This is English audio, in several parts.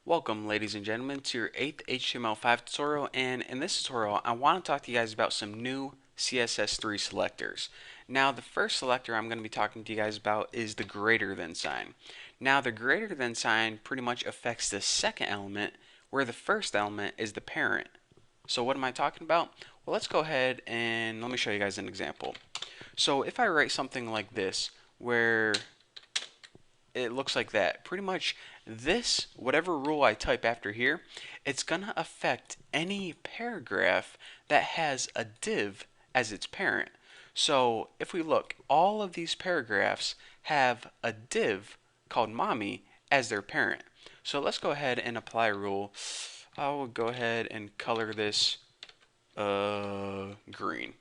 Welcome, ladies and gentlemen, to your 8th HTML5 tutorial, and in this tutorial I want to talk to you guys about some new CSS3 selectors. Now, the first selector I'm going to be talking to you guys about is the greater than sign. Now, the greater than sign pretty much affects the second element, where the first element is the parent. So what am I talking about? Well, let's go ahead and let me show you guys an example. So if I write something like this, where it looks like that. Pretty much this, whatever rule I type after here, it's going to affect any paragraph that has a div as its parent. So if we look, all of these paragraphs have a div called mommy as their parent. So let's go ahead and apply a rule. I will go ahead and color this green.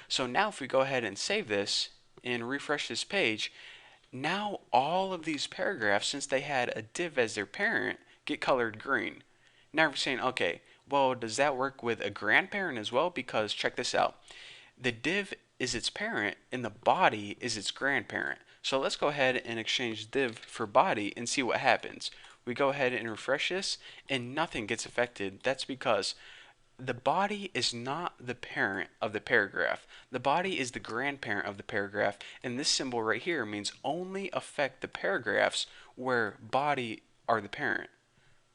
So now if we go ahead and save this and refresh this page, now all of these paragraphs, since they had a div as their parent, get colored green. Now we're saying, okay, well, does that work with a grandparent as well? Because check this out. The div is its parent and the body is its grandparent. So let's go ahead and exchange div for body and see what happens. We go ahead and refresh this and nothing gets affected. That's because the body is not the parent of the paragraph. The body is the grandparent of the paragraph, and this symbol right here means only affect the paragraphs where body are the parent.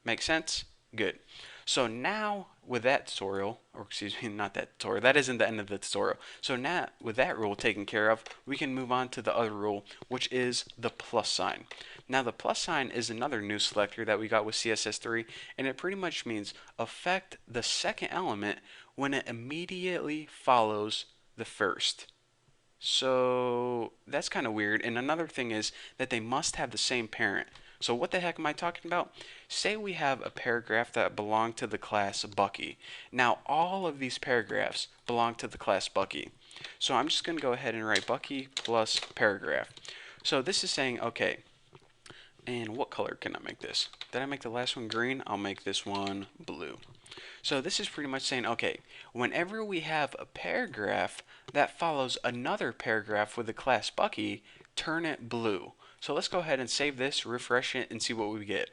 Make sense? Good. So now with that tutorial, or excuse me, not that tutorial, that isn't the end of the tutorial. So now with that rule taken care of, we can move on to the other rule, which is the plus sign. Now the plus sign is another new selector that we got with CSS3, and it pretty much means affect the second element when it immediately follows the first. So that's kind of weird. And another thing is that they must have the same parent. So what the heck am I talking about? Say we have a paragraph that belonged to the class Bucky. Now all of these paragraphs belong to the class Bucky. So I'm just going to go ahead and write Bucky plus paragraph. So this is saying, okay, and what color can I make this? Did I make the last one green? I'll make this one blue. So this is pretty much saying, okay, whenever we have a paragraph that follows another paragraph with the class Bucky, turn it blue. So let's go ahead and save this, refresh it, and see what we get.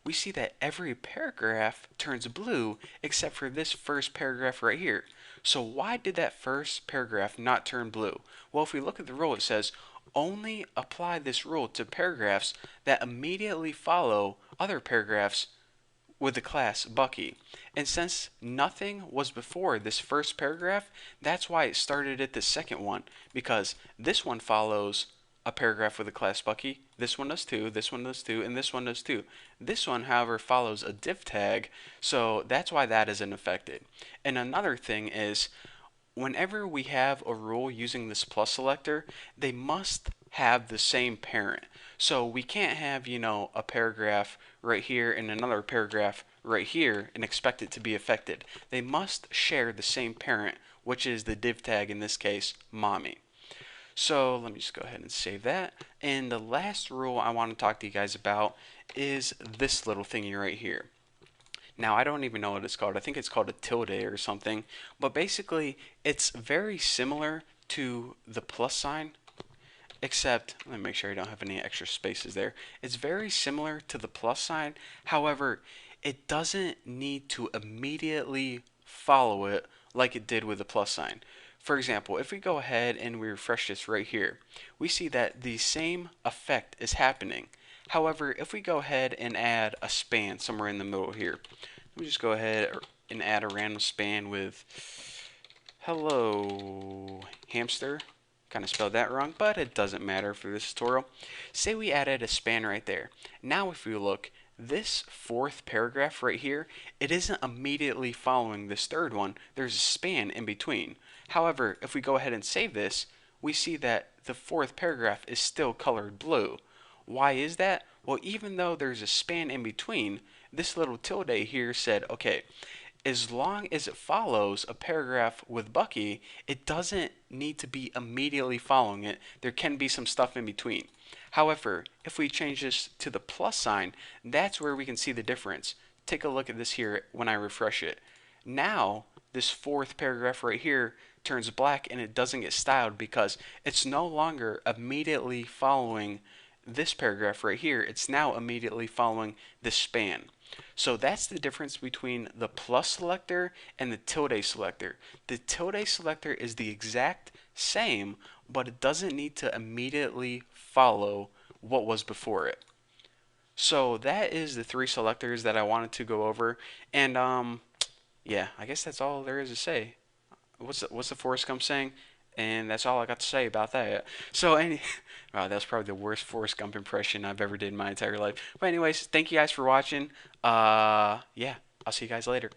We see that every paragraph turns blue except for this first paragraph right here. So why did that first paragraph not turn blue? Well, if we look at the rule, it says only apply this rule to paragraphs that immediately follow other paragraphs with the class Bucky. And since nothing was before this first paragraph, that's why it started at the second one, because this one follows a paragraph with the class Bucky, this one does too, this one does too, and this one does too. This one, however, follows a div tag, so that's why that isn't affected. And another thing is, whenever we have a rule using this plus selector, they must have the same parent. So we can't have, a paragraph right here and another paragraph right here and expect it to be affected. They must share the same parent, which is the div tag, in this case, mommy. So let me just go ahead and save that. And the last rule I want to talk to you guys about is this little thingy right here. Now, I don't even know what it's called. I think it's called a tilde or something. But basically, it's very similar to the plus sign, except, let me make sure I don't have any extra spaces there. It's very similar to the plus sign. However, it doesn't need to immediately follow it like it did with the plus sign. For example, if we go ahead and we refresh this right here, we see that the same effect is happening. However, if we go ahead and add a span somewhere in the middle here, let me just go ahead and add a random span with hello hamster. Kind of spelled that wrong, but it doesn't matter for this tutorial. Say we added a span right there. Now if we look, this fourth paragraph right here, it isn't immediately following this third one. There's a span in between. However, if we go ahead and save this, we see that the fourth paragraph is still colored blue. Why is that? Well, even though there's a span in between, this little tilde here said, okay, as long as it follows a paragraph with Bucky, it doesn't need to be immediately following it. There can be some stuff in between. However, if we change this to the plus sign, that's where we can see the difference. Take a look at this here when I refresh it. Now, this fourth paragraph right here turns black and it doesn't get styled because it's no longer immediately following this paragraph right here, it's now immediately following this span. So that's the difference between the plus selector and the tilde selector. The tilde selector is the exact same, but it doesn't need to immediately follow what was before it. So that is the three selectors that I wanted to go over. And yeah, I guess that's all there is to say. What's the Forrest Gump saying? And that's all I got to say about that. So wow, that's probably the worst Forrest Gump impression I've ever did in my entire life. But anyways, thank you guys for watching. Yeah, I'll see you guys later.